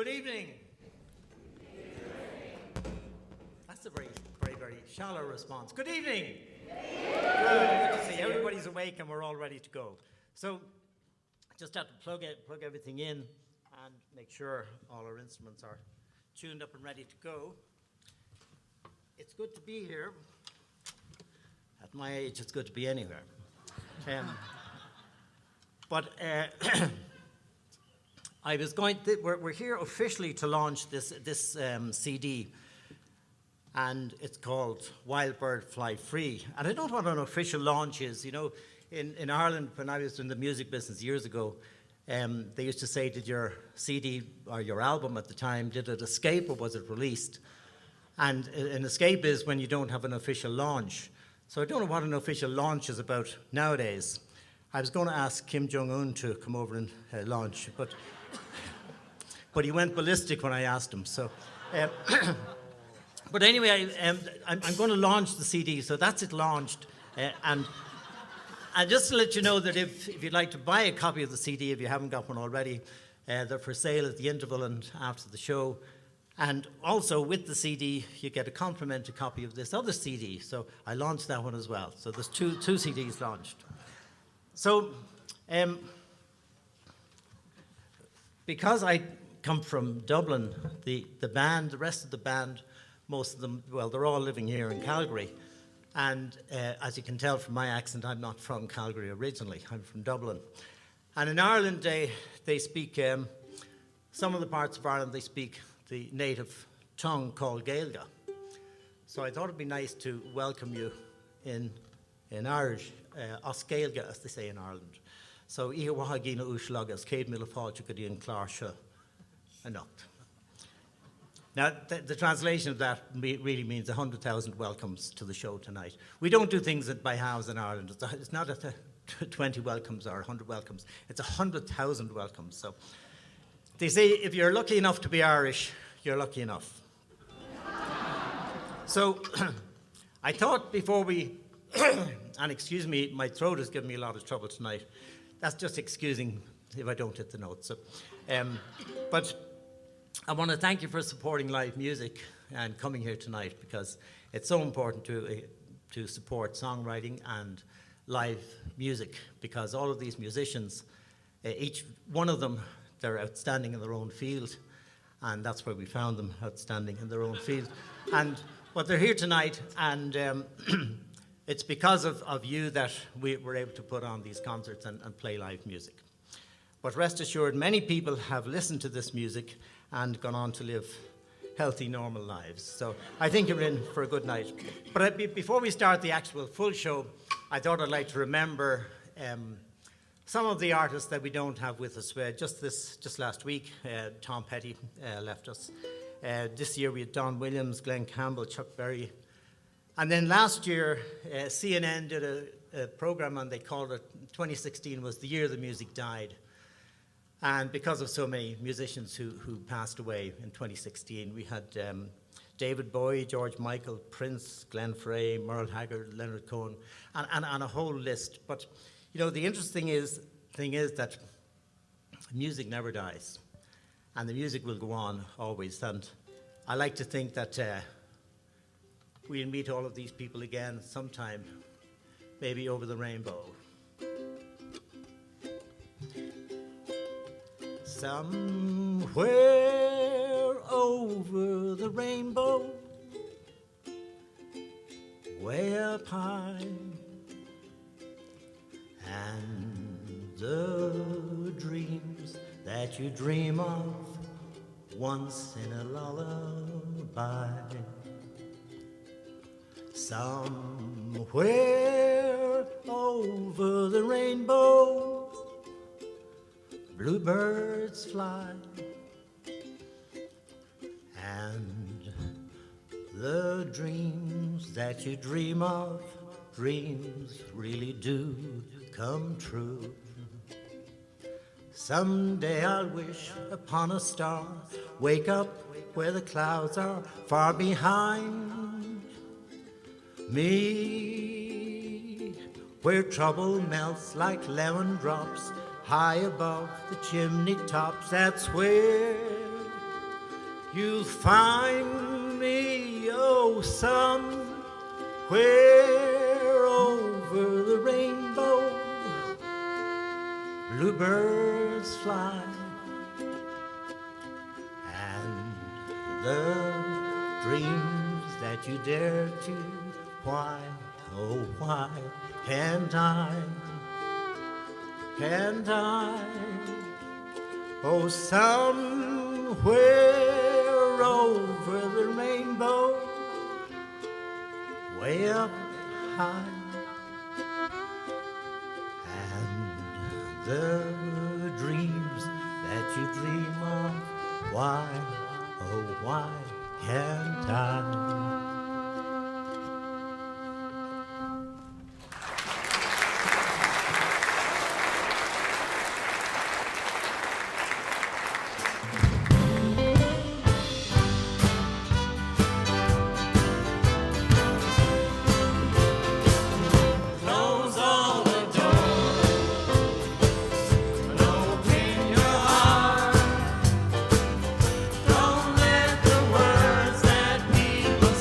evening. That's a very shallow response. Good evening. Good to see everybody's awake and we're all ready to go. So, just have to plug everything in and make sure all our instruments are tuned up and ready to go. It's good to be here. At my age, it's good to be anywhere. I was we're here officially to launch this CD, and it's called Wild Bird Fly Free. And I don't know what an official launch is. You know, in Ireland, when I was in the music business years ago, they used to say, did your CD or your album at the time, did it escape or was it released? And an escape is when you don't have an official launch. So I don't know what an official launch is about nowadays. I was going to ask Kim Jong-un to come over and launch, but he went ballistic when I asked him. So, but anyway, I'm going to launch the CD, so that's it launched. And just to let you know that if you'd like to buy a copy of the CD, if you haven't got one already, they're for sale at the interval and after the show. And also with the CD, you get a complimentary copy of this other CD. So I launched that one as well. So there's two CDs launched. So, because I come from Dublin, the band, the rest of the band, most of them, well, they're all living here in Calgary. And as you can tell from my accent, I'm not from Calgary originally. I'm from Dublin. And in Ireland, they speak, some of the parts of Ireland, they speak the native tongue called Gaeilge. So I thought it'd be nice to welcome you in Irish, os Gaeilge, as they say in Ireland. So, Iha Wahagina Ushlagas, Cade Millafalchukadi and Clarsha Anocht. Now, the translation of that really means 100,000 welcomes to the show tonight. We don't do things by halves in Ireland. It's not 20 welcomes or 100 welcomes. It's 100,000 welcomes. So, they say if you're lucky enough to be Irish, you're lucky enough. So, I thought before we, and excuse me, my throat is giving me a lot of trouble tonight. That's just excusing if I don't hit the notes. So, but I want to thank you for supporting live music and coming here tonight, because it's so important to support songwriting and live music, because all of these musicians, each one of them, they're outstanding in their own field, and that's where we found them, outstanding in their own field. But they're here tonight, and it's because of you that we were able to put on these concerts and play live music. But rest assured, many people have listened to this music and gone on to live healthy, normal lives. So I think you're in for a good night. But before we start the actual full show, I thought I'd like to remember some of the artists that we don't have with us. Just last week, Tom Petty left us. This year we had Don Williams, Glenn Campbell, Chuck Berry. And then last year, CNN did a program, and they called it 2016 was the year the music died. And because of so many musicians who passed away in 2016, we had David Bowie, George Michael, Prince, Glenn Frey, Merle Haggard, Leonard Cohen, and a whole list. But, you know, the interesting thing is that music never dies, and the music will go on always. And I like to think that we'll meet all of these people again sometime, maybe over the rainbow. Somewhere over the rainbow, way up high, and the dreams that you dream of once in a lullaby. Somewhere over the rainbow, bluebirds fly, and the dreams that you dream of, dreams really do come true. Someday I'll wish upon a star, wake up where the clouds are far behind me, where trouble melts like lemon drops high above the chimney tops. That's where you'll find me, oh, somewhere over the rainbow. Bluebirds fly, and the dreams that you dare to, why, oh, why can't I, oh, somewhere over the rainbow, way up high, and the dreams that you dream of, why, oh, why can't I? Don't let the words that people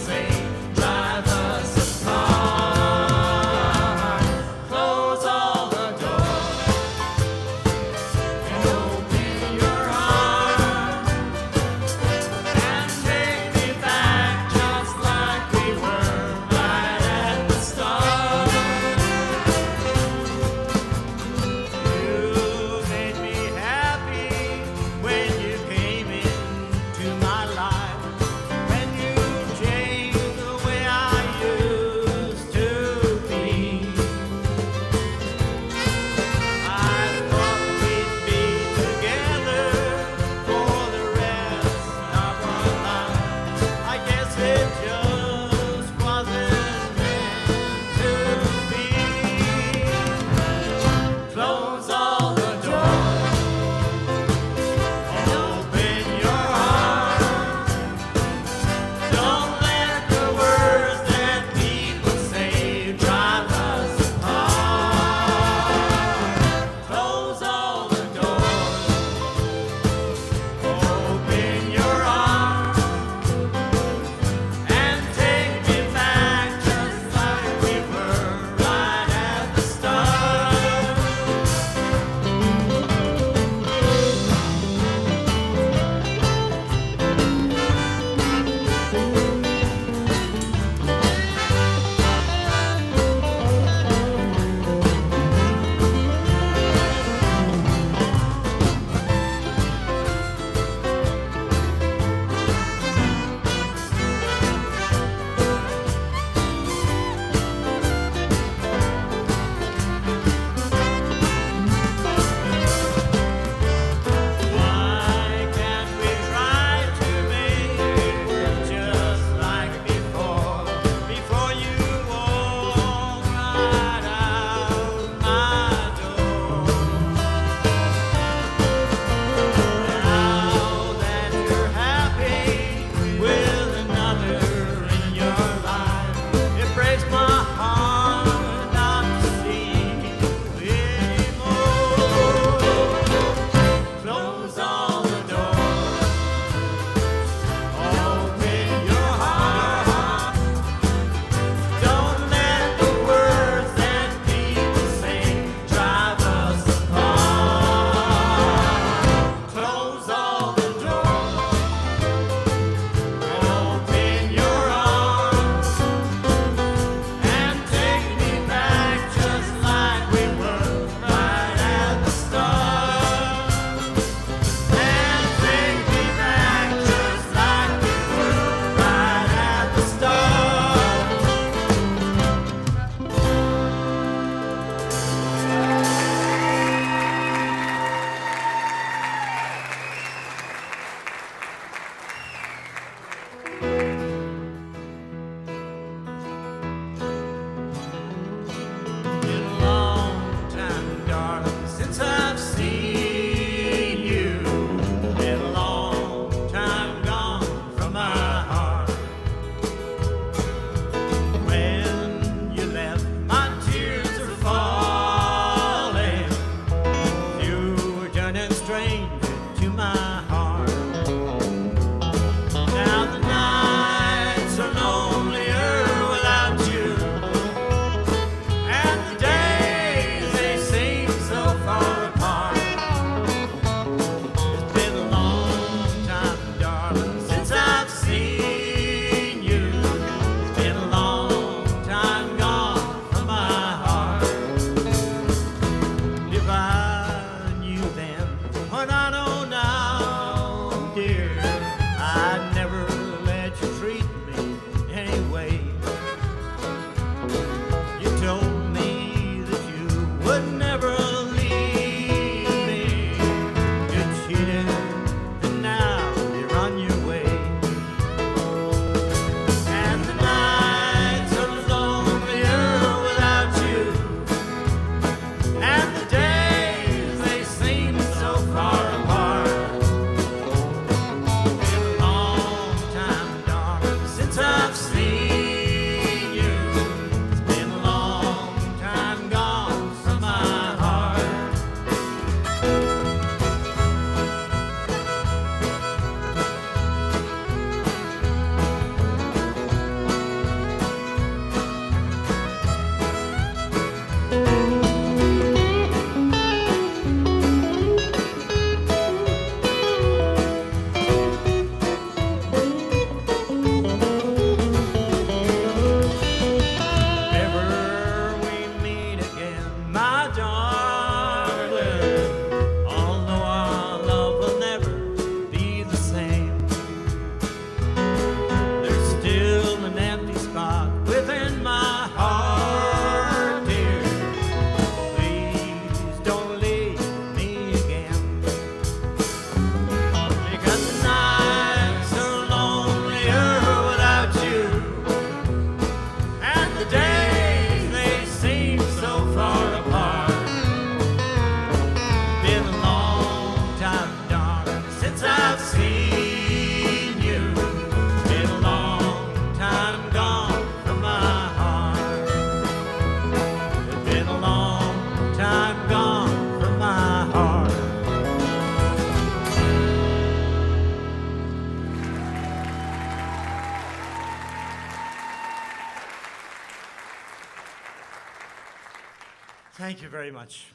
Thank you very much.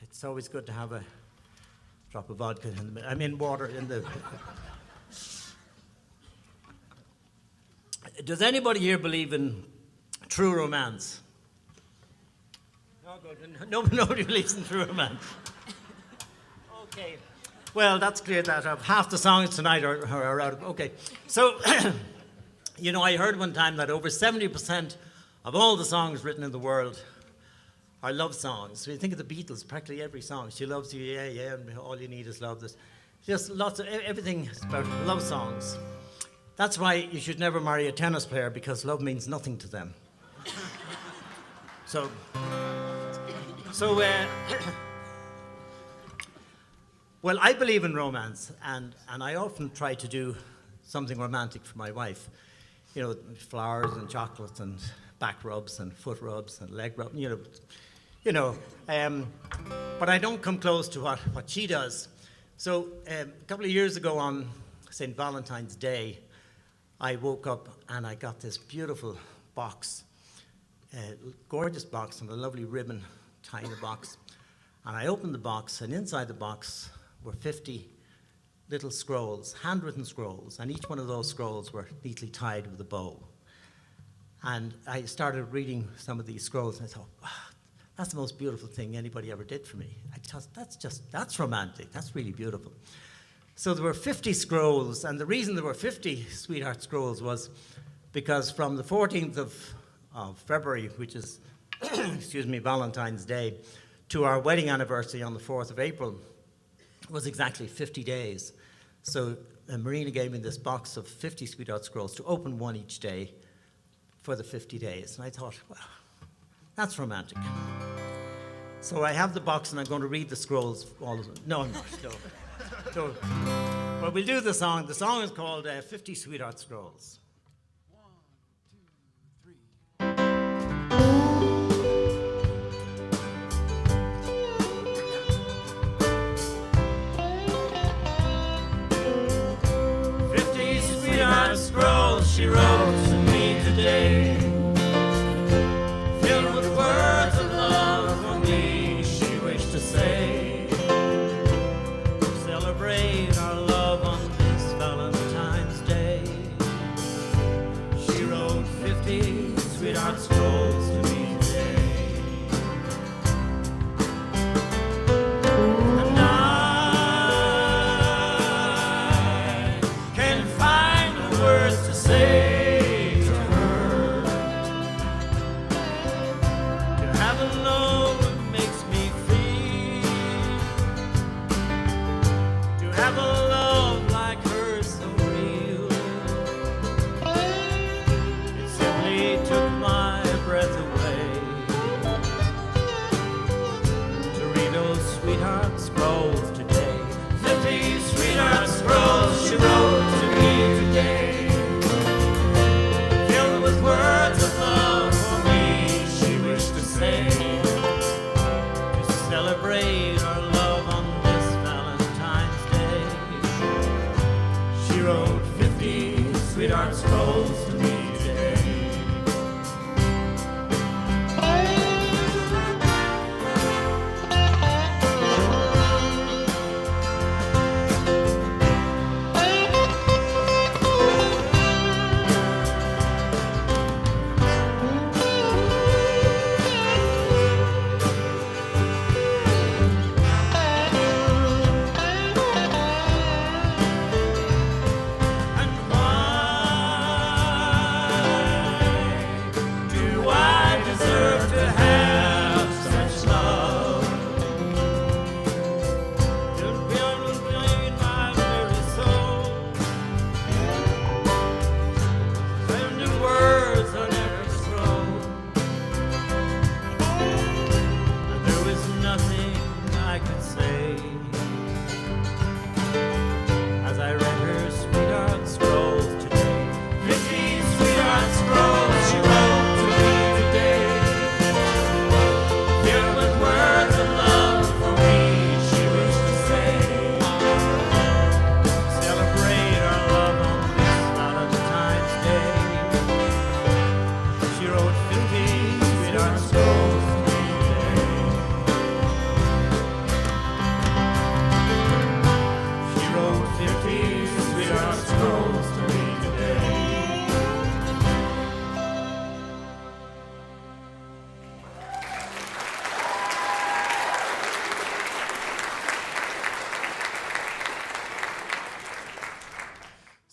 It's always good to have a drop of vodka water in the... Does anybody here believe in true romance? No, good. Nobody believes in true romance. Okay. Well, that's clear that half the songs tonight are out of... Okay. So, I heard one time that over 70% of all the songs written in the world are love songs. When you think of the Beatles, practically every song, She Loves You, yeah, yeah, and All You Need Is Love. There's just lots of... Everything is about love songs. That's why you should never marry a tennis player, because love means nothing to them. Well, I believe in romance, and I often try to do something romantic for my wife. Flowers and chocolates and back rubs and foot rubs and leg rubs, but I don't come close to what she does. So a couple of years ago on St. Valentine's Day, I woke up and I got this beautiful box, gorgeous box, and a lovely ribbon tying the box. And I opened the box, and inside the box were 50 little scrolls, handwritten scrolls, and each one of those scrolls were neatly tied with a bow. And I started reading some of these scrolls, and I thought, wow, that's the most beautiful thing anybody ever did for me. That's romantic. That's really beautiful. So there were 50 scrolls, and the reason there were 50 sweetheart scrolls was because from the 14th of February, which is, Valentine's Day, to our wedding anniversary on the 4th of April was exactly 50 days. So Marina gave me this box of 50 sweetheart scrolls to open one each day for the 50 days. And I thought, well, that's romantic. So I have the box, and I'm going to read the scrolls. No, I'm not. No. But we'll do the song. The song is called 50 Sweetheart Scrolls. 1, 2, 3. 50 sweetheart scrolls she wrote to me today, filled with words of love for me she wished to say. Celebrate our love on this Valentine's Day. She wrote 50 sweetheart scrolls to me today. And I can't find the words to say to her. To have a love that makes me feel, to have a love like hers so real. It simply took my breath away to read those sweetheart scrolls today. 50 sweetheart scrolls she wrote to me today, filled with words of love for me she wished to say. To celebrate our love on this Valentine's Day, she wrote 50 sweetheart scrolls to me today. And why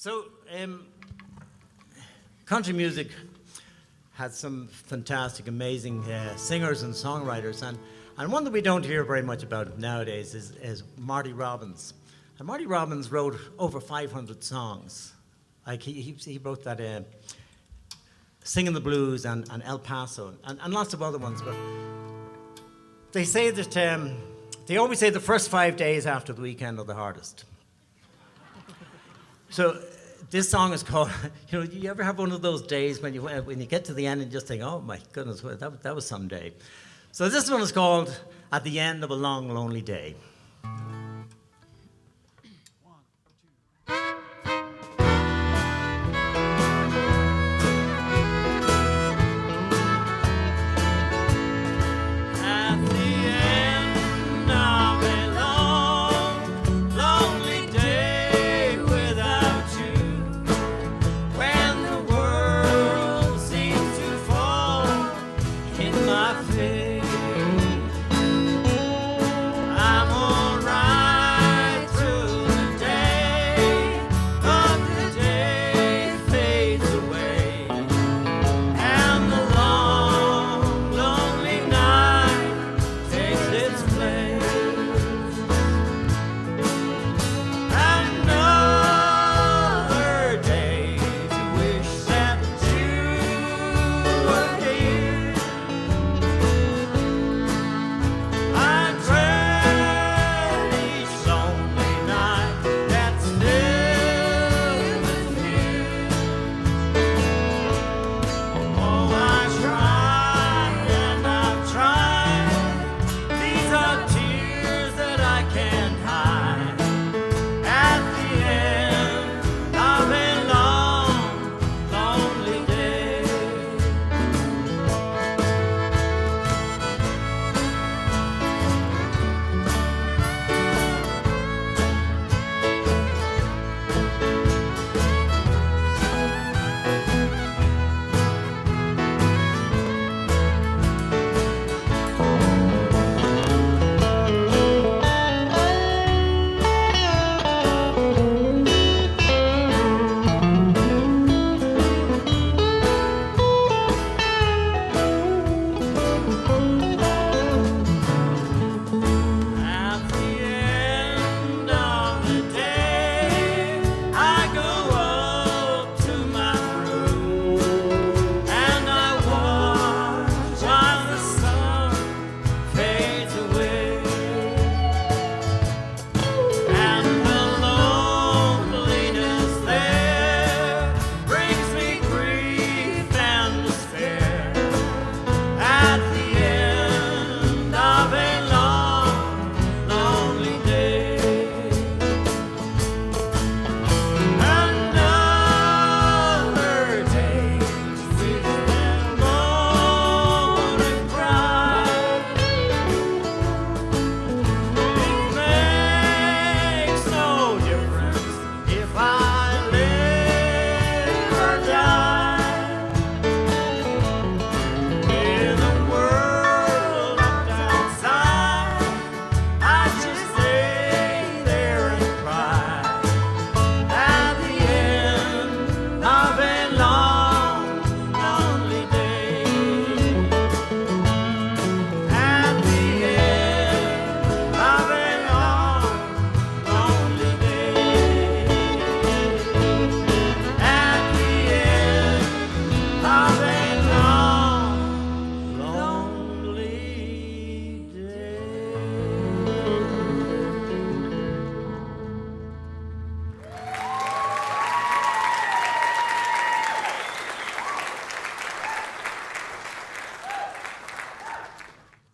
So, country music has some fantastic, amazing singers and songwriters, and one that we don't hear very much about nowadays is Marty Robbins. And Marty Robbins wrote over 500 songs. Like he wrote that Singing the Blues and El Paso and lots of other ones. But they say that they always say the first 5 days after the weekend are the hardest. So this song is called, you ever have one of those days when you get to the end and just think, oh my goodness, that was some day. So this one is called At the End of a Long, Lonely Day.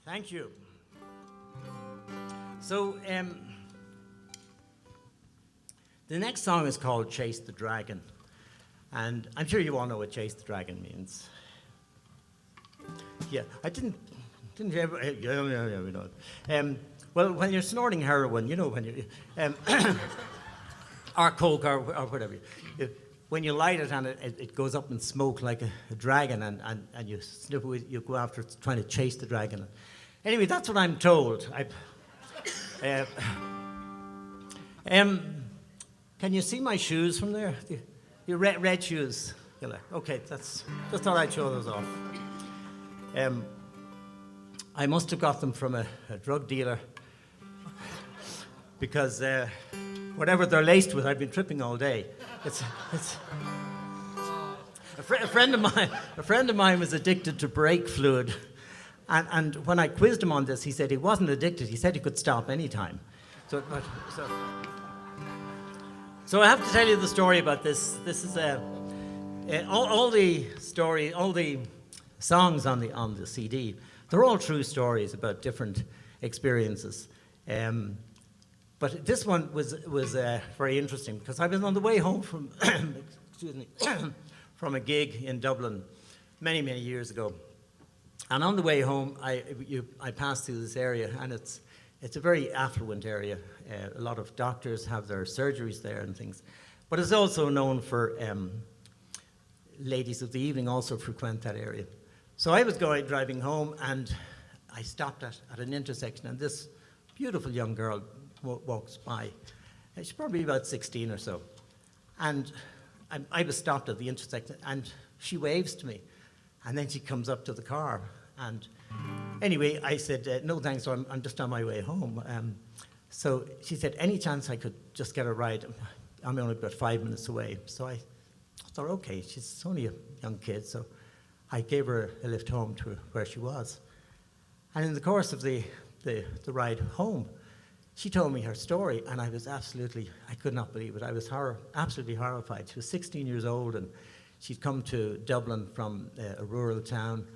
Thank you. So, the next song is called Chase the Dragon. And I'm sure you all know what Chase the Dragon means. Yeah, I didn't ever, yeah, we know. Well, when you're snorting heroin, when you, or coke or whatever, when you light it and it goes up in smoke like a dragon and you snip it, you go after it trying to chase the dragon. Anyway, that's what I'm told. Can you see my shoes from there? The red shoes. Okay, just thought I'd show those off. I must have got them from a drug dealer because whatever they're laced with, I've been tripping all day. It's a friend of mine was addicted to brake fluid, and when I quizzed him on this, he said he wasn't addicted. He said he could stop any time. So I have to tell you the story about this. This is all the songs on the CD. They're all true stories about different experiences. But this one was very interesting because I was on the way home from excuse me from a gig in Dublin many years ago, and on the way home I passed through this area, and it's a very affluent area. A lot of doctors have their surgeries there and things, but it's also known for ladies of the evening also frequent that area. So I was driving home, and I stopped at an intersection, and this beautiful young girl walks by. She's probably about 16 or so. And I was stopped at the intersection, and she waves to me. And then she comes up to the car. And anyway, I said, no thanks, I'm just on my way home. So she said, any chance I could just get a ride? I'm only about 5 minutes away. So I thought, okay, she's only a young kid. So I gave her a lift home to where she was. And in the course of the ride home, she told me her story, and I could not believe it. I was absolutely horrified. She was 16 years old, and she'd come to Dublin from a rural town,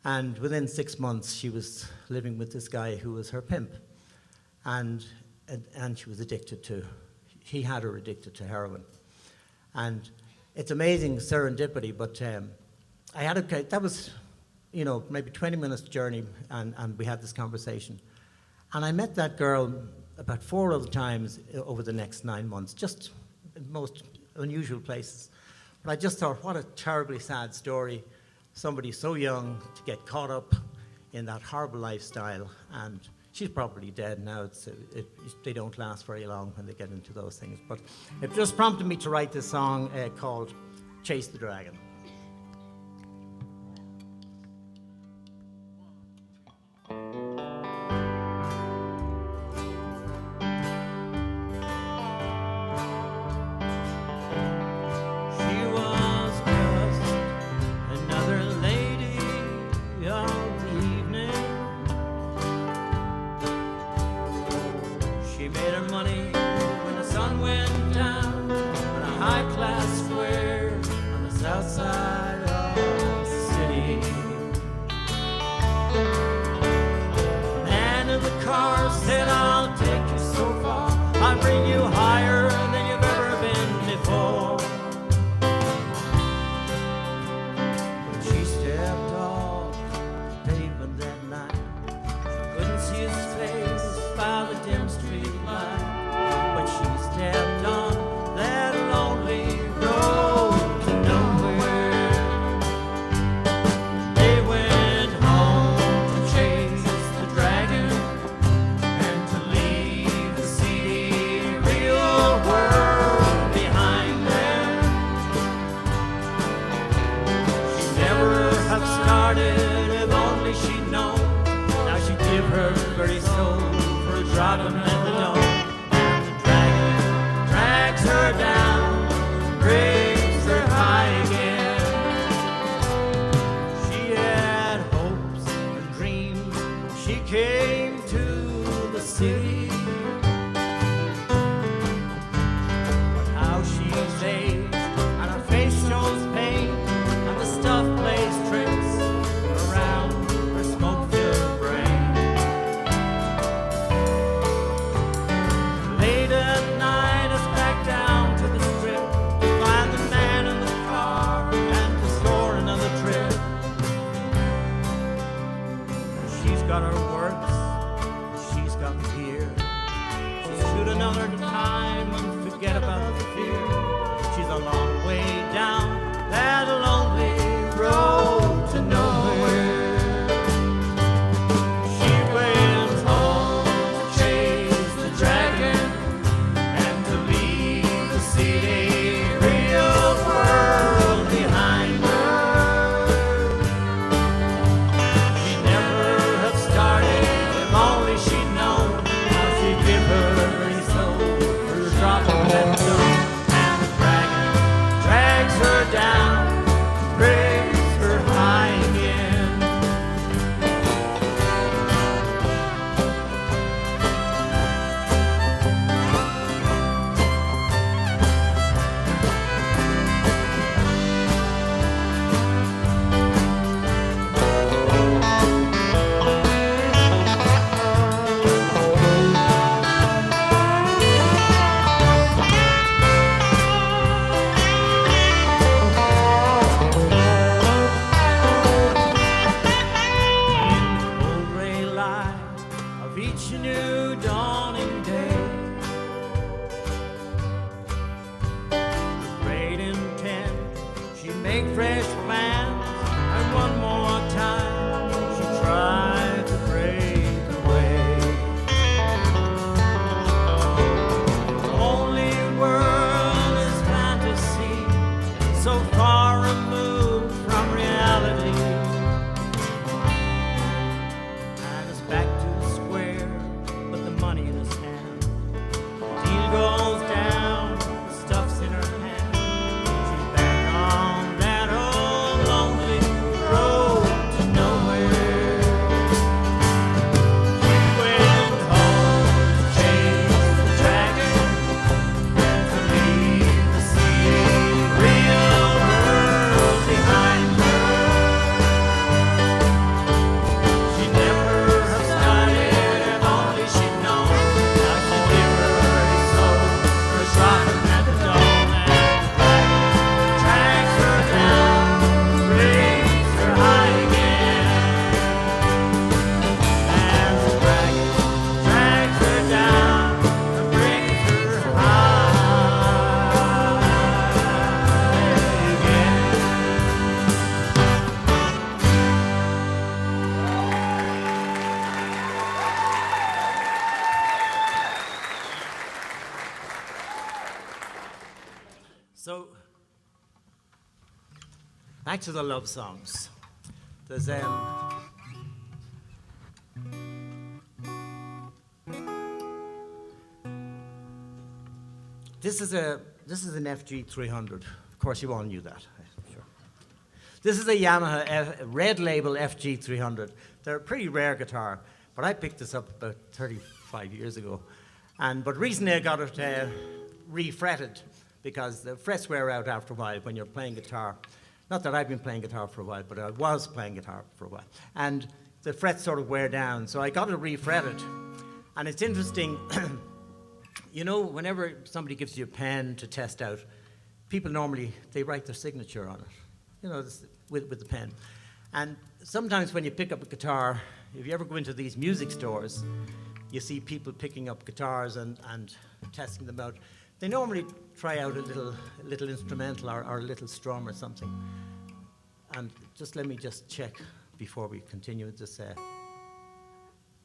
and within 6 months she was living with this guy who was her pimp, and she was he had her addicted to heroin. And it's amazing serendipity, but that was, maybe 20 minutes journey, and we had this conversation. And I met that girl about 4 other times over the next 9 months, just in most unusual places. But I just thought, what a terribly sad story. Somebody so young to get caught up in that horrible lifestyle. And she's probably dead now. They don't last very long when they get into those things. But it just prompted me to write this song called Chase the Dragon. Outside make fresh plans, and one more time she tried to break away. The only world is fantasy, so far removed from reality. And it's back to the square, but the money in his hand. The deal goes down, the stuff's in her hand. She's back on that old lonely road to nowhere. She went home to chase the dragon, to leave the sea real world behind her. She never have started, if only she'd known how she'd give her soul for a shot at the dawn. And the dragon drags her down, brings her high again. And the dragon drags her down and brings her high again. So, back to the love songs. There's this is an FG 300. Of course, you all knew that. I'm sure. This is a Yamaha red label FG 300. They're a pretty rare guitar, but I picked this up about 35 years ago. But recently I got it refretted because the frets wear out after a while when you're playing guitar. Not that I've been playing guitar for a while, but I was playing guitar for a while. And the frets sort of wear down, so I got it refretted. And it's interesting, you know, whenever somebody gives you a pen to test out, people normally, they write their signature on it, you know, with the pen. And sometimes when you pick up a guitar, if you ever go into these music stores, you see people picking up guitars and testing them out. They normally try out a little instrumental or a little strum or something. And let me check before we continue with this,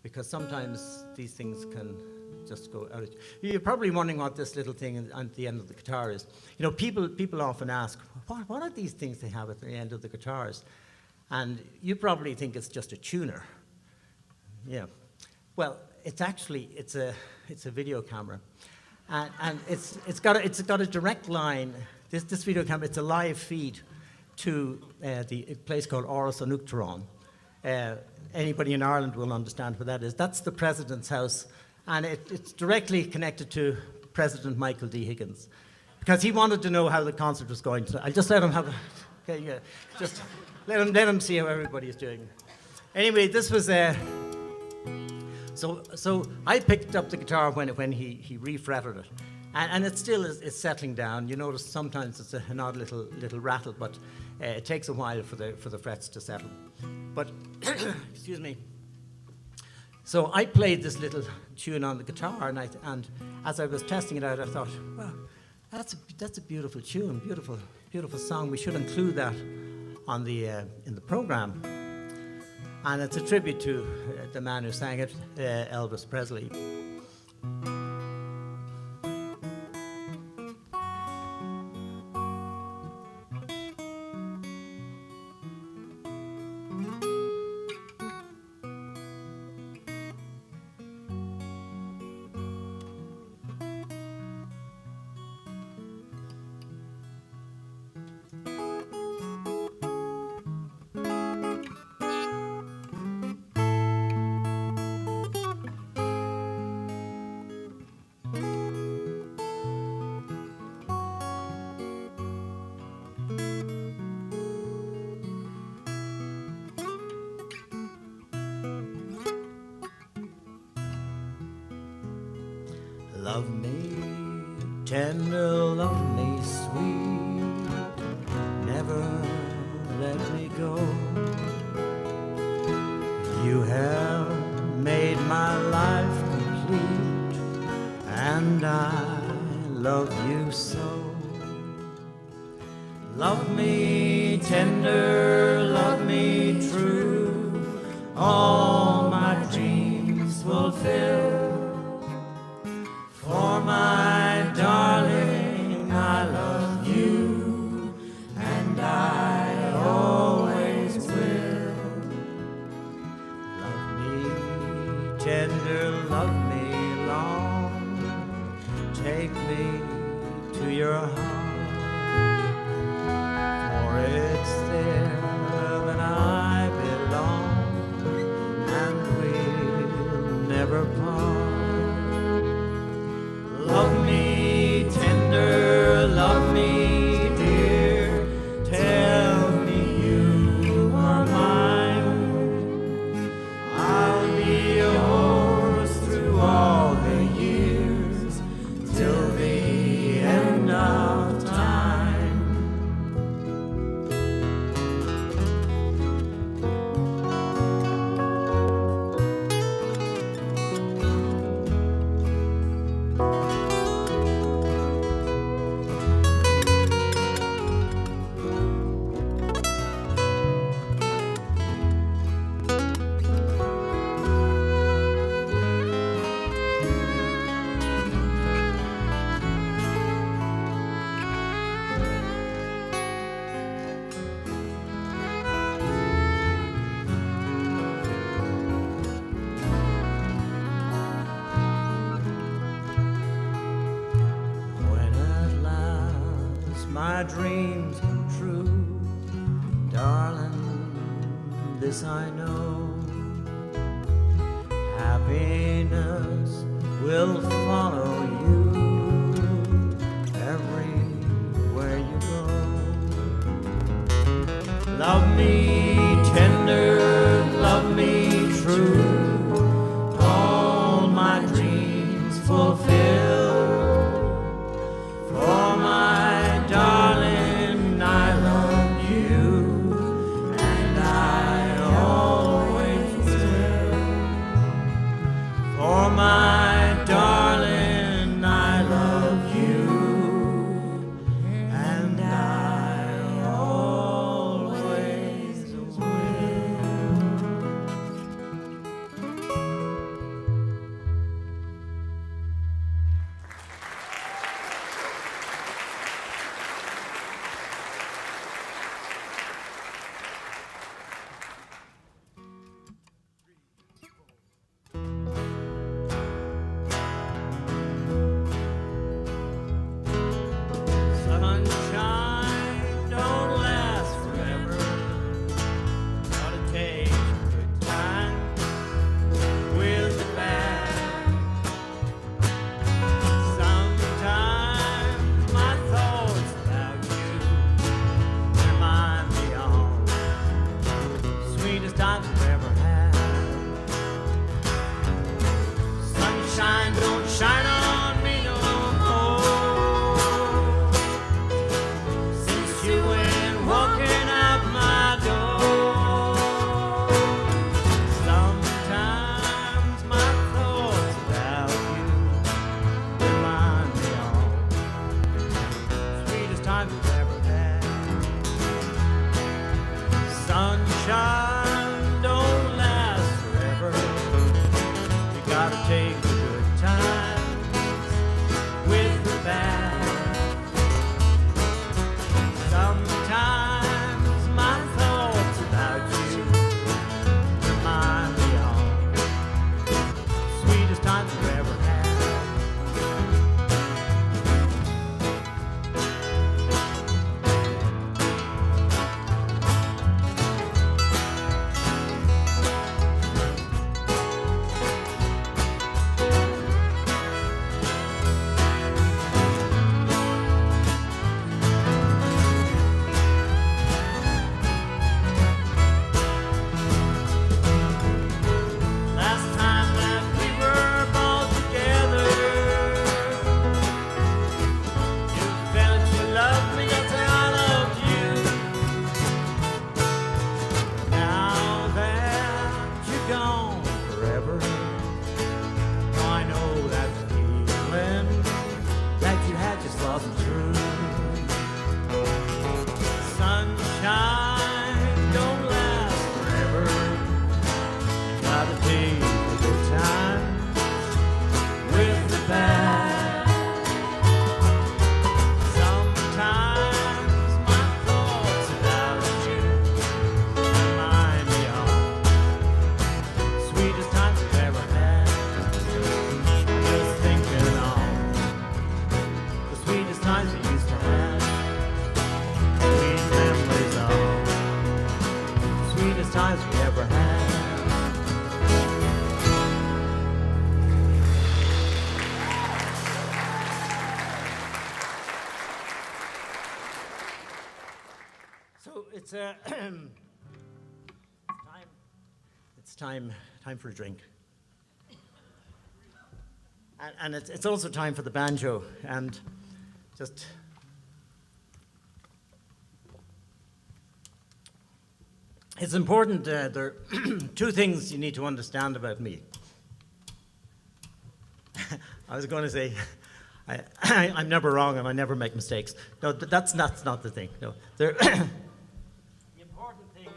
because sometimes these things can just go out. You're probably wondering what this little thing at the end of the guitar is. You know, people often ask, what are these things they have at the end of the guitars? And you probably think it's just a tuner. Yeah. Well, it's a video camera. And it's got a direct line. This video camera, it's a live feed to a place called Áras an Uachtaráin. Anybody in Ireland will understand what that is. That's the president's house, and it's directly connected to President Michael D. Higgins, because he wanted to know how the concert was going. So I'll just let him have a, okay, yeah, just let him see how everybody is doing. Anyway, this was So I picked up the guitar when he refretted it, and it still is settling down. You notice sometimes it's an odd little rattle, but it takes a while for the frets to settle. But excuse me. So I played this little tune on the guitar, and as I was testing it out, I thought, well, that's a beautiful tune, beautiful song. We should include that on in the program. And it's a tribute to the man who sang it, Elvis Presley. Love me tender, love me sweet, never let me go. You have made my life complete, and I love you so. Love me tender, love me true, all my dreams fulfill. For my darling, I love you, and I always will. Love me tender, love me long, take me to your heart, for it's there that I belong, and we'll never part. Love me tender, love me dear, tell me you are mine. I'll be yours through all the years, till the end of time. When at last my dreams come true, darling, this I know, happiness will follow you everywhere you go. Love me tender, love me true, all my dreams fulfill. For my darling, I love you, and I always will. For my darling, I love you, and I always will. Sunshine don't last forever, but it takes good time with the bad. Sometimes my thoughts about you remind me of sweetest times I've ever had. Sunshine don't shine on me no more, since you went walking out my door. Sometimes my thoughts about you remind me of sweetest times we've ever had. Sunshine don't last forever, you gotta take the good times with the bad. Sometimes my thoughts about you remind me of sweetest times we've ever had. happiest times we ever had. So it's time for a drink. And it's also time for the banjo, and just it's important. There are two things you need to understand about me. I was going to say I'm never wrong and I never make mistakes. No, that's not the thing. No, the important thing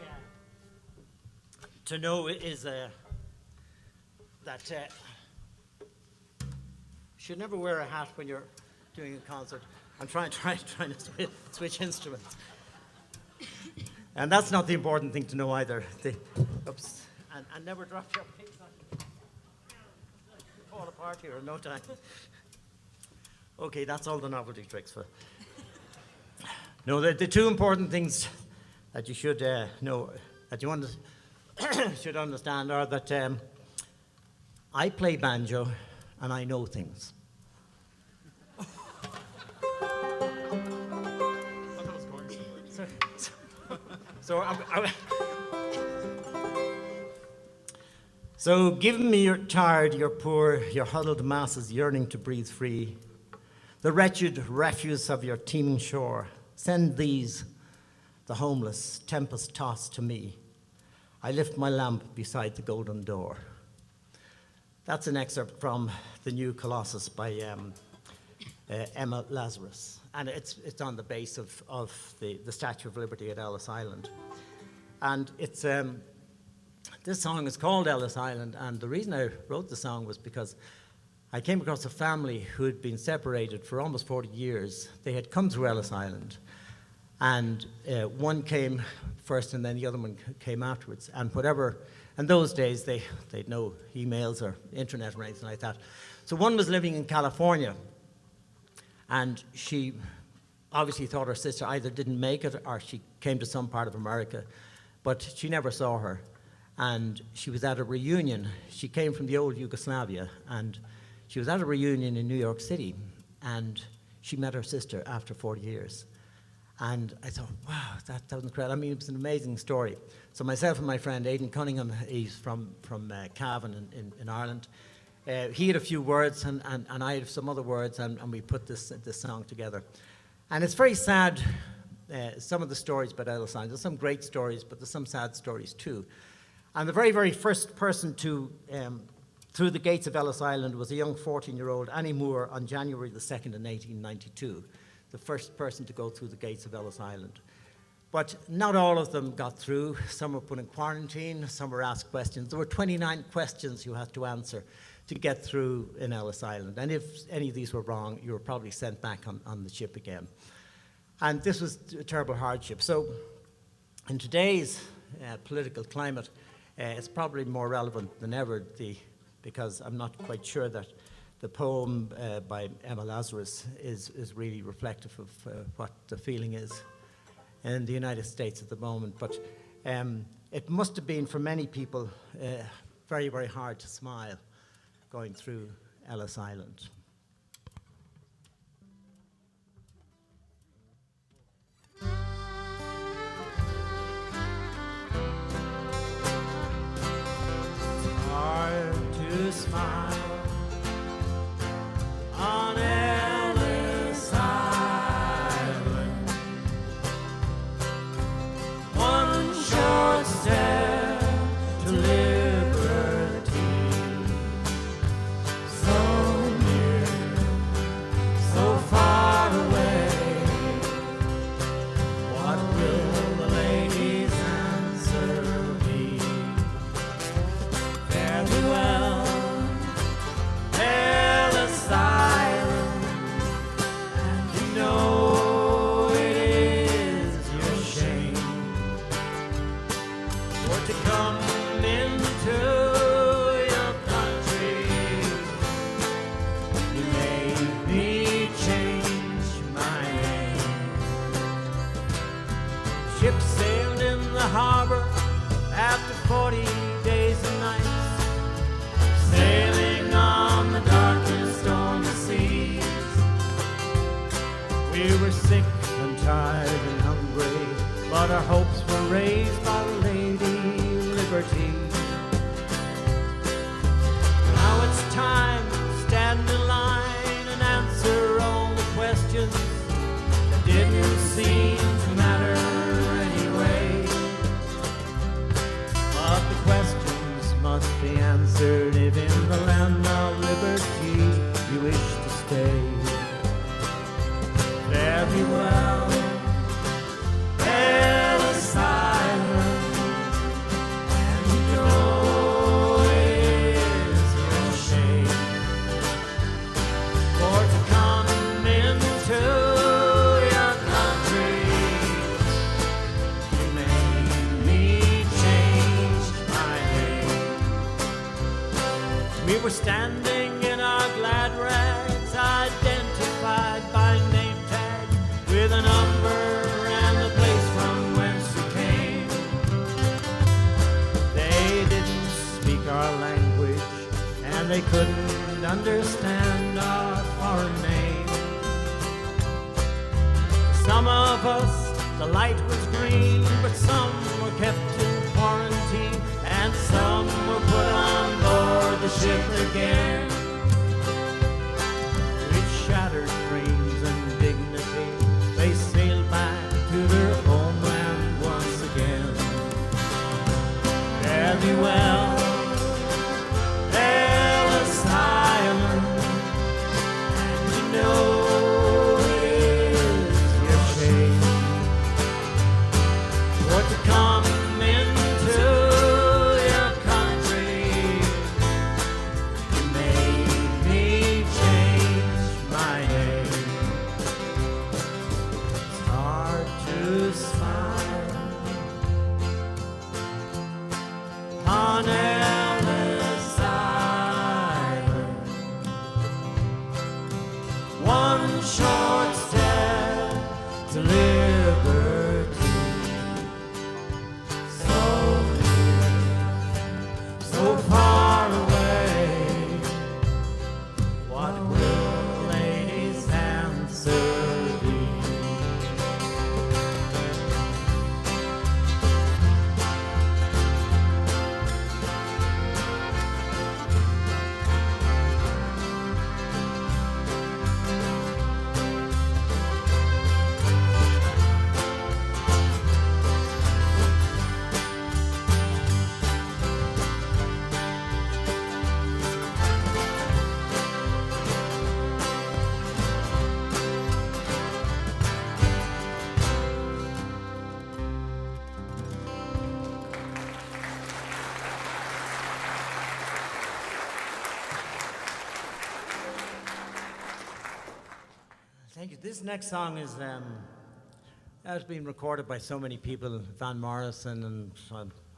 to know is that you should never wear a hat when you're doing a concert. I'm trying to switch instruments. And that's not the important thing to know either. Oops. And never drop your picks on. Fall apart here in no time. Okay, that's all the novelty tricks for. No, the two important things that you should know, that you should understand, are that I play banjo and I know things. So give me your tired, your poor, your huddled masses yearning to breathe free, the wretched refuse of your teeming shore. Send these, the homeless, tempest-tossed, to me. I lift my lamp beside the golden door. That's an excerpt from the new Colossus by Emma Lazarus. And it's on the base of the Statue of Liberty at Ellis Island. And it's this song is called Ellis Island, and the reason I wrote the song was because I came across a family who had been separated for almost 40 years. They had come through Ellis Island, and one came first and then the other one came afterwards. And in those days, they'd no emails or internet or anything like that. So one was living in California, and she obviously thought her sister either didn't make it or she came to some part of America, but she never saw her. And she was at a reunion. She came from the old Yugoslavia, and she was at a reunion in New York City, and she met her sister after 40 years. And I thought, wow, that was incredible. I mean, it was an amazing story. So myself and my friend Aidan Cunningham, he's from Cavan in Ireland, he had a few words, and I had some other words, and we put this song together. And it's very sad, some of the stories about Ellis Island. There's some great stories, but there's some sad stories too. And the very, very first person to through the gates of Ellis Island was a young 14-year-old Annie Moore on January the 2nd in 1892, the first person to go through the gates of Ellis Island. But not all of them got through. Some were put in quarantine, some were asked questions. There were 29 questions you had to answer to get through in Ellis Island. And if any of these were wrong, you were probably sent back on the ship again. And this was a terrible hardship. So in today's political climate, it's probably more relevant than ever, because I'm not quite sure that the poem by Emma Lazarus is really reflective of what the feeling is in the United States at the moment. But it must have been, for many people, very, very hard to smile going through Ellis Island. Hard to smile on Ellis Island. One short step to liberty, so near, so far away. What will the ladies answer me? Fare thee well, Ellis Island, and you know it is your shame for to come into your country. You made me change my name. Ships sailed in the harbor as 40 days and nights, sailing on the darkest stormy seas. We were sick and tired and hungry, but our hopes were raised by Lady Liberty. Now it's time to stand in line and answer all the questions that didn't seem to matter anyway. But the questions must be answered if in the land of liberty you wish to stay. Fare thee well, Ellis Island, and you know it's your shame for to come into your country. You made me change my name. We were standing in our glad rags, identified by name tag with a number and the place from whence we came. They didn't speak our language and they couldn't understand our foreign name. Some of us, the light was green, but some were kept in quarantine and some were put on board the ship again. With shattered dreams and dignity, they sailed back to their homeland once again. Fare thee well, Ellis Island, and you know it's your shame for to come into your country. You made me change my name. It's hard to smile on Ellis Island. One short step to liberty, so near, so far away. What will ladies' answer be? Thank you. This next song is has been recorded by so many people, Van Morrison and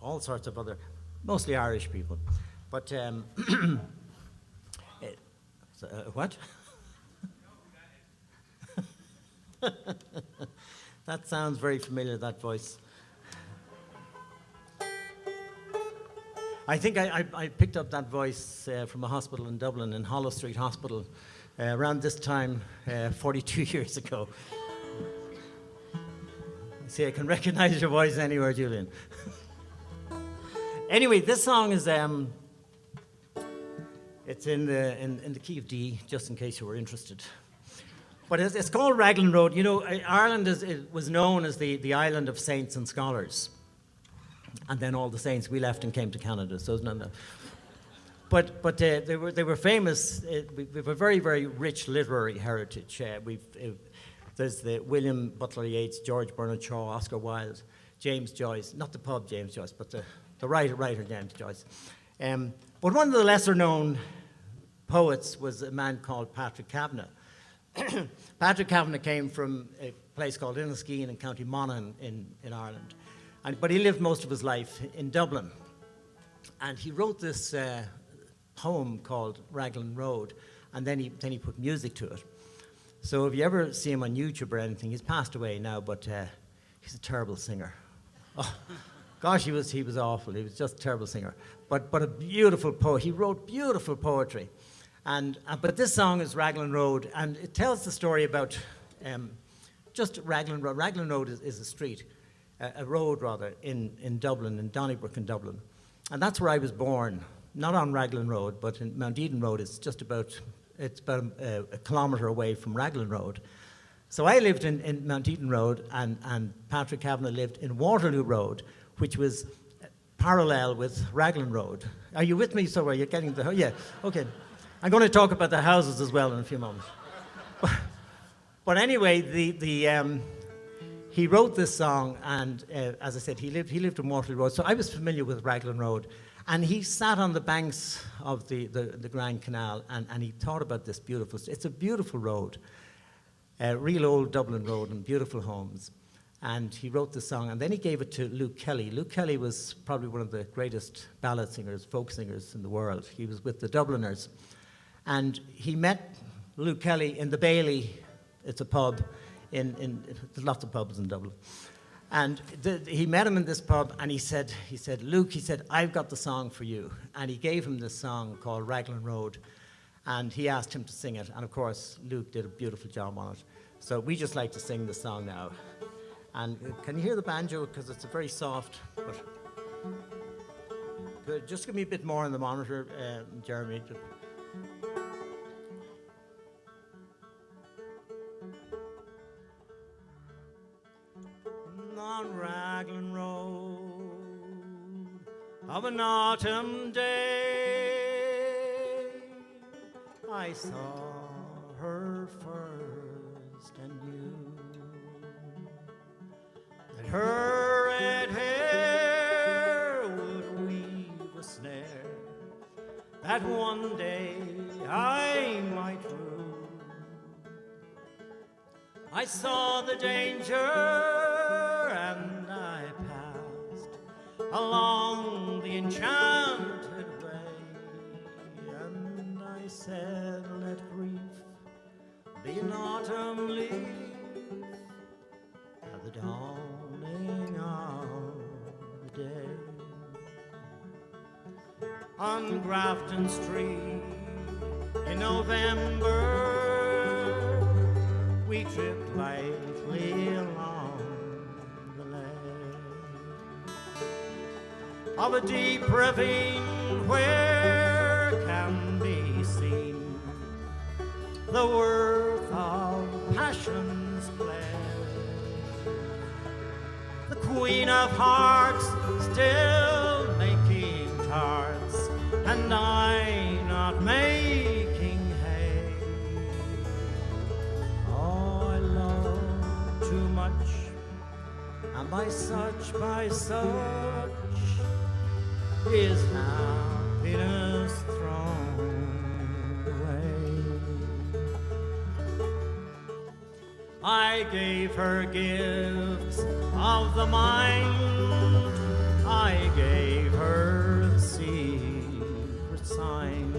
all sorts of other, mostly Irish people. But what? That sounds very familiar, that voice. I think I picked up that voice from a hospital in Dublin, in Hollow Street Hospital, around this time, 42 years ago. See, I can recognize your voice anywhere, Julian. Anyway, this song is it's in the key of D, just in case you were interested. But it's called Raglan Road. You know, Ireland was known as the island of saints and scholars. And then all the saints, we left and came to Canada. So it's not. But they were famous. We have a very, very rich literary heritage. There's the William Butler Yeats, George Bernard Shaw, Oscar Wilde, James Joyce, not the pub James Joyce, but the writer James Joyce. But one of the lesser known poets was a man called Patrick Kavanagh. Patrick Kavanagh came from a place called Inniskeen in County Monaghan in Ireland. But he lived most of his life in Dublin. And he wrote this poem called Raglan Road, and then he put music to it. So if you ever see him on YouTube or anything, he's passed away now, but he's a terrible singer. Oh, Gosh, he was awful. He was just a terrible singer. But a beautiful poet. He wrote beautiful poetry. But this song is Raglan Road, and it tells the story about just Raglan Road. Raglan Road is a street, a road rather, in Dublin, in Donnybrook in Dublin. And that's where I was born, not on Raglan Road, but in Mount Eden Road. It's about a kilometre away from Raglan Road. So I lived in Mount Eden Road, and Patrick Kavanagh lived in Waterloo Road, which was parallel with Raglan Road. Are you with me? So are you getting the... Yeah, okay. I'm going to talk about the houses as well in a few moments. But anyway, he wrote this song, and as I said, he lived in Waterloo Road, so I was familiar with Raglan Road. And he sat on the banks of the Grand Canal, and he thought about this beautiful... It's a beautiful road, a real old Dublin road, and beautiful homes. And he wrote the song, and then he gave it to Luke Kelly. Luke Kelly was probably one of the greatest ballad singers, folk singers in the world. He was with the Dubliners. And he met Luke Kelly in the Bailey. It's a pub. There's lots of pubs in Dublin. And he met him in this pub, and he said, Luke, he said, I've got the song for you. And he gave him this song called Raglan Road. And he asked him to sing it. And of course, Luke did a beautiful job on it. So we just like to sing the song now. And can you hear the banjo? Because it's a very soft, but good. Just give me a bit more on the monitor, Jeremy. On Raglan Road of an autumn day, I saw her first and knew that her red hair would weave a snare that one day I might rue. I saw the danger and I passed along the enchanted way, and I said, let grief be an autumn leaf at the dawning of the day. On Grafton Street in November, we tripped lightly along the lane of a deep ravine where can be seen the worth of passion's play. The Queen of Hearts still making tarts, and I not making hay. Oh, I love too much, and by such is happiness thrown away. I gave her gifts of the mind, I gave her the secret sign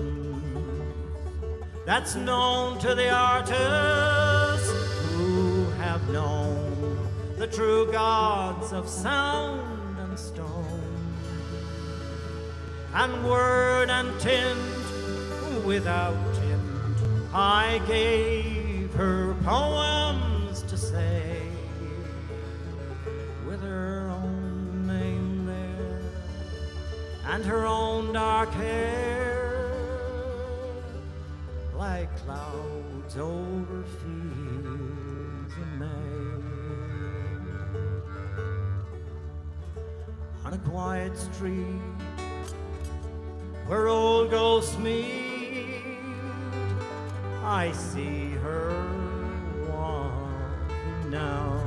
that's known to the artists who have known the true gods of sound and stone. And word and tint without tint, I gave her poems to say, with her own name there and her own dark hair, like clouds over fields in May. On a quiet street where old ghosts meet, I see her walking now,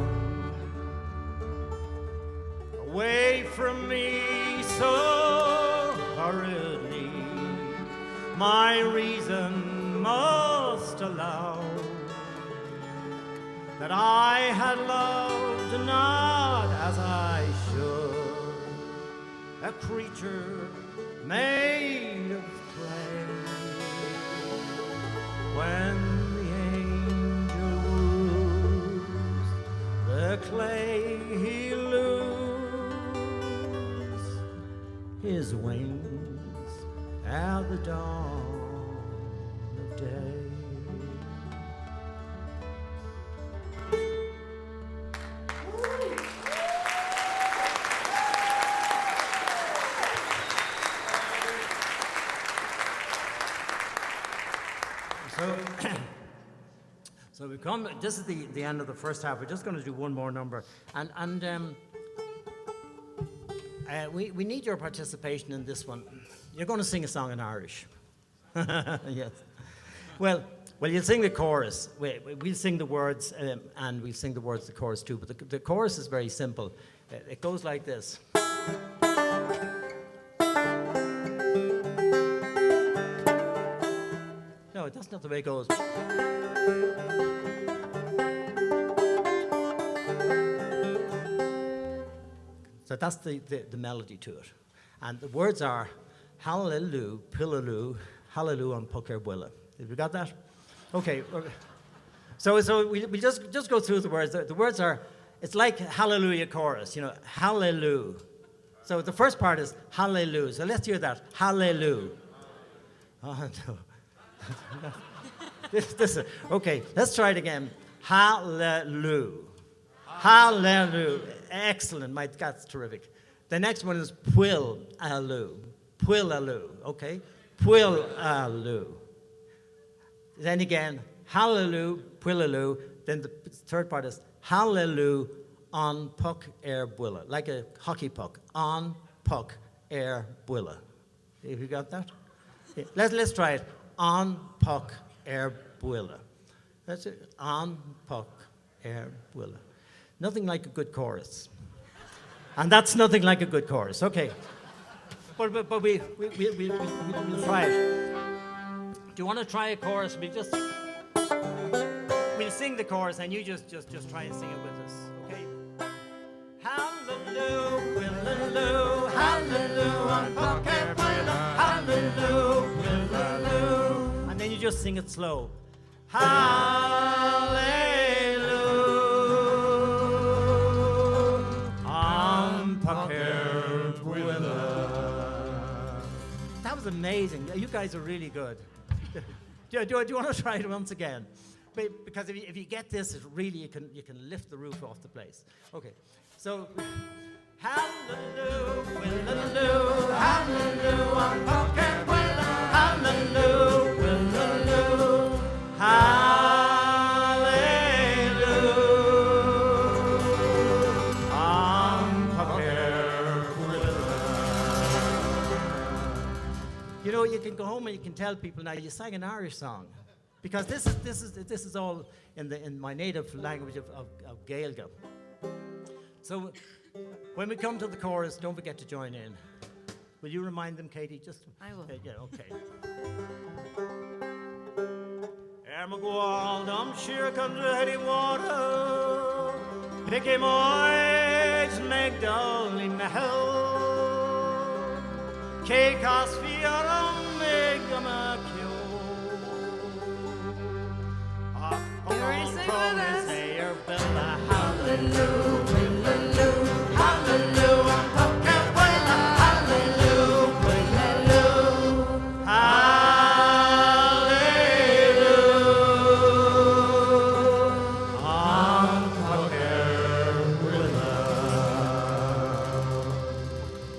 away from me so hurriedly. My reason must allow that I had loved not as I should, a creature made of clay. When the angel woos the clay he loos, his wings at the dawn of day. So we come. This is the end of the first half. We're just going to do one more number, and we need your participation in this one. You're going to sing a song in Irish. Yes. Well, you'll sing the chorus. We'll sing the words, and we'll sing the words of the chorus too. But the chorus is very simple. It goes like this. No, that's not the way it goes. So that's the melody to it. And the words are Hallelujah, Pillaloo, Hallelujah on Pucker Willa. Have you got that? Okay. So we just go through the words. The words are, it's like Hallelujah chorus, Hallelujah. So the first part is Hallelujah. So let's hear that. Hallelujah. Oh, no. Okay, let's try it again. Hallelujah. Hallelujah. Excellent, Mike, that's terrific. The next one is Puil-aloo. Puil-aloo, okay? Puil-aloo. Then again, Hallelujah, Puil-aloo. Then the third part is Hallelujah on puck air builla, like a hockey puck. On puck air builla. Have you got that? Yeah. Let's try it. On puck air builla. That's it. On puck air builla. Nothing like a good chorus. And that's nothing like a good chorus. Okay. But we'll try it. Do you want to try a chorus? We'll sing the chorus and you just try and sing it with us. Okay? Hallelujah, hallelujah, hallelujah, on puck air builla. Hallelujah, hallelujah. And then you just sing it slow. Hallelujah. That was amazing. You guys are really good. Do you want to try it once again? Because if you get this, it really you can lift the roof off the place. Okay. So hallelujah, hallelujah, hallelujah, on pucker willa, hallelujah, hallelujah, hallelujah, on pucker willa. You can go home and you can tell people now you sang an Irish song, because this is all in my native language of Gaeilge. So when we come to the chorus, don't forget to join in. Will you remind them, Katie? I will. Yeah, okay. Ermagwald, sheer country heady water, picky moids, make dolly mahel, cake as fiaram, make them a You ready to sing with us?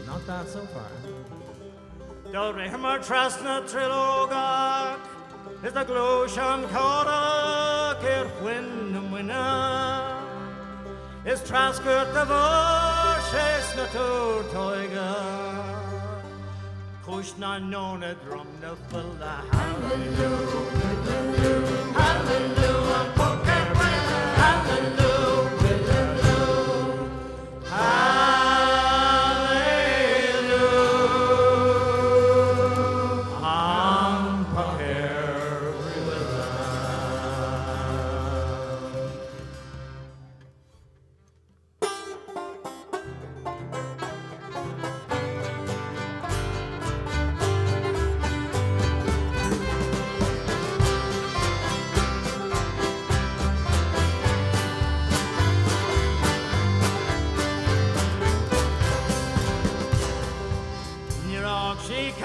Not bad so far. Don't remember Trasna Trilogak. Is the Gloshan Kora Kir Win Winner? Is Traskert the Vorshes Natur Toiga? Kushna Nona Drum the Fulla Hallelujah, Hallelujah, Poker Hallelujah, Hallelujah.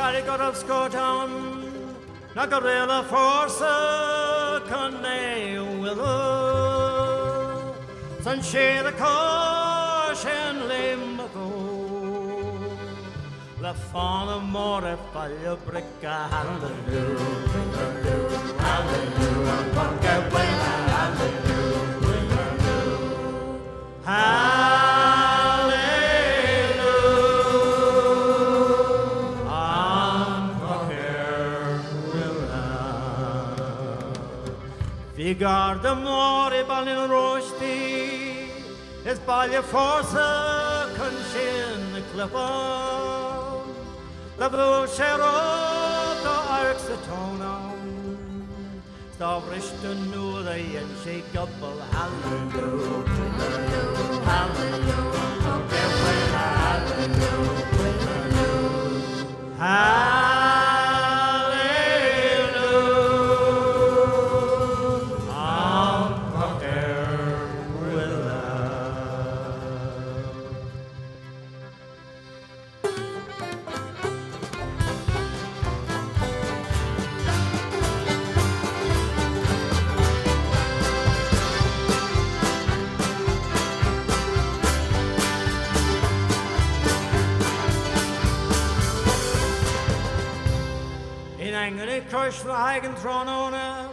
Harry got of Scotown, na gorilla forsa con ne willow. San share the caution limbo. La fauna more falla bricka hallelujah, hallelujah, porque buena hallelujah, hallelujah, vi garda more ballin rosti, es balje forsa con shin the clipper. La voce rota arxatona Stavrishta nura yen shakable hallelujah hallelujah hallelujah hallelujah I'm prepared with Angry crush the hagen tronona,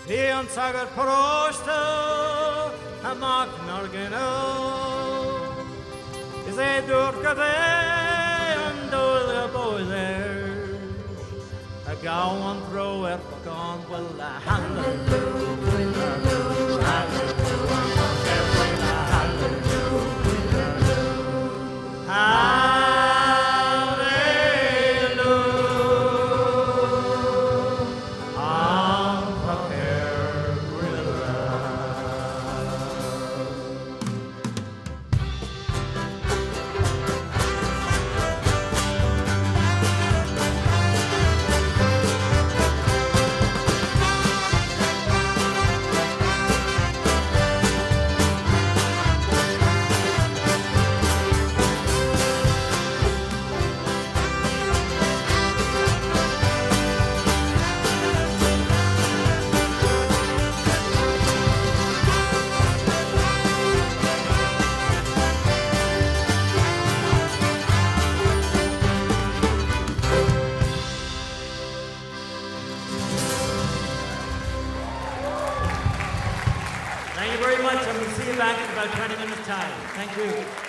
he on sagat prosta, a mark nargino. Is a durka and all the boy there. A gow on throw it gone well a hallelujah, hallelujah. Thank you very much, and we'll see you back in about 20 minutes' time. Thank you.